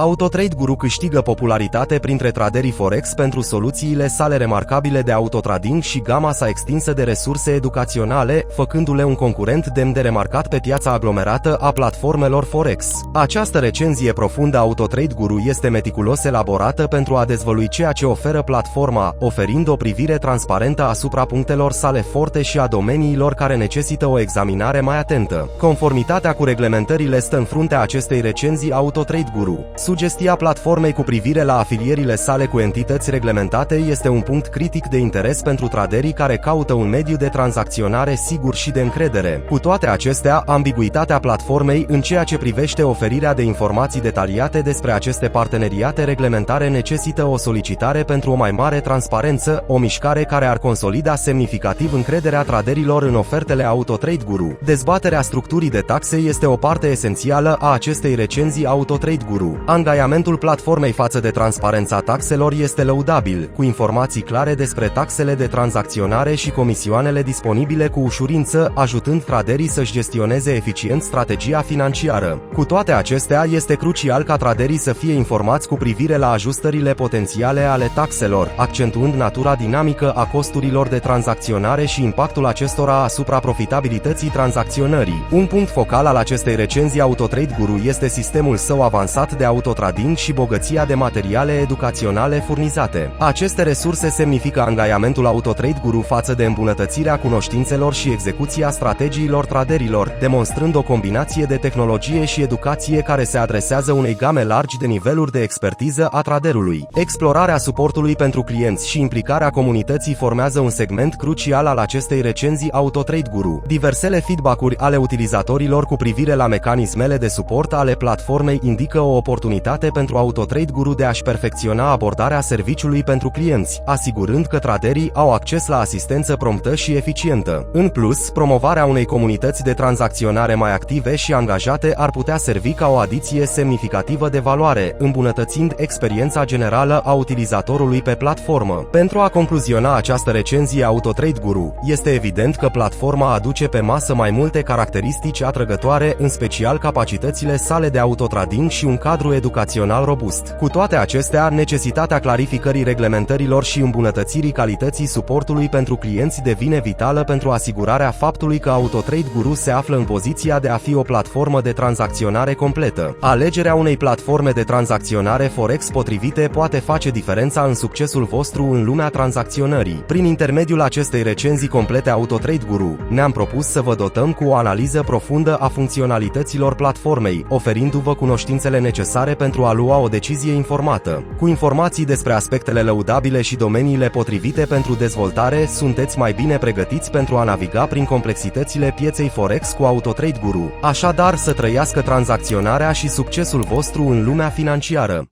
AutoTrade Guru câștigă popularitate printre traderii Forex pentru soluțiile sale remarcabile de autotrading și gama sa extinsă de resurse educaționale, făcându-le un concurent demn de remarcat pe piața aglomerată a platformelor Forex. Această recenzie profundă a AutoTrade Guru este meticulos elaborată pentru a dezvălui ceea ce oferă platforma, oferind o privire transparentă asupra punctelor sale forte și a domeniilor care necesită o examinare mai atentă. Conformitatea cu reglementările stă în fruntea acestei recenzii AutoTrade Guru. Sugestia platformei cu privire la afilierile sale cu entități reglementate este un punct critic de interes pentru traderii care caută un mediu de tranzacționare sigur și de încredere. Cu toate acestea, ambiguitatea platformei în ceea ce privește oferirea de informații detaliate despre aceste parteneriate reglementare necesită o solicitare pentru o mai mare transparență, o mișcare care ar consolida semnificativ încrederea traderilor în ofertele AutoTrade Guru. Dezbaterea structurii de taxe este o parte esențială a acestei recenzii AutoTrade Guru. Angajamentul platformei față de transparența taxelor este lăudabil, cu informații clare despre taxele de tranzacționare și comisioanele disponibile cu ușurință, ajutând traderii să-și gestioneze eficient strategia financiară. Cu toate acestea, este crucial ca traderii să fie informați cu privire la ajustările potențiale ale taxelor, accentuând natura dinamică a costurilor de tranzacționare și impactul acestora asupra profitabilității tranzacționării. Un punct focal al acestei recenzii AutoTrade Guru este sistemul său avansat de autotrading și bogăția de materiale educaționale furnizate. Aceste resurse semnifică angajamentul AutoTrade Guru față de îmbunătățirea cunoștințelor și execuția strategiilor traderilor, demonstrând o combinație de tehnologie și educație care se adresează unei game largi de niveluri de expertiză a traderului. Explorarea suportului pentru clienți și implicarea comunității formează un segment crucial al acestei recenzii AutoTrade Guru. Diversele feedback-uri ale utilizatorilor cu privire la mecanismele de suport ale platformei indică o oportunitate pentru AutoTrade Guru de a-și perfecționa abordarea serviciului pentru clienți, asigurând că traderii au acces la asistență promptă și eficientă. În plus, promovarea unei comunități de tranzacționare mai active și angajate ar putea servi ca o adiție semnificativă de valoare, îmbunătățind experiența generală a utilizatorului pe platformă. Pentru a concluziona această recenzie AutoTrade Guru, este evident că platforma aduce pe masă mai multe caracteristici atrăgătoare, în special capacitățile sale de autotrading și un cadru educațional robust. Cu toate acestea, necesitatea clarificării reglementărilor și îmbunătățirii calității suportului pentru clienți devine vitală pentru asigurarea faptului că AutoTrade Guru se află în poziția de a fi o platformă de tranzacționare completă. Alegerea unei platforme de tranzacționare Forex potrivite poate face diferența în succesul vostru în lumea tranzacționării. Prin intermediul acestei recenzii complete AutoTrade Guru, ne-am propus să vă dotăm cu o analiză profundă a funcționalităților platformei, oferindu-vă cunoștințele necesare pentru a lua o decizie informată. Cu informații despre aspectele lăudabile și domeniile potrivite pentru dezvoltare, sunteți mai bine pregătiți pentru a naviga prin complexitățile pieței Forex cu AutoTrade Guru. Așadar, să trăiască tranzacționarea și succesul vostru în lumea financiară!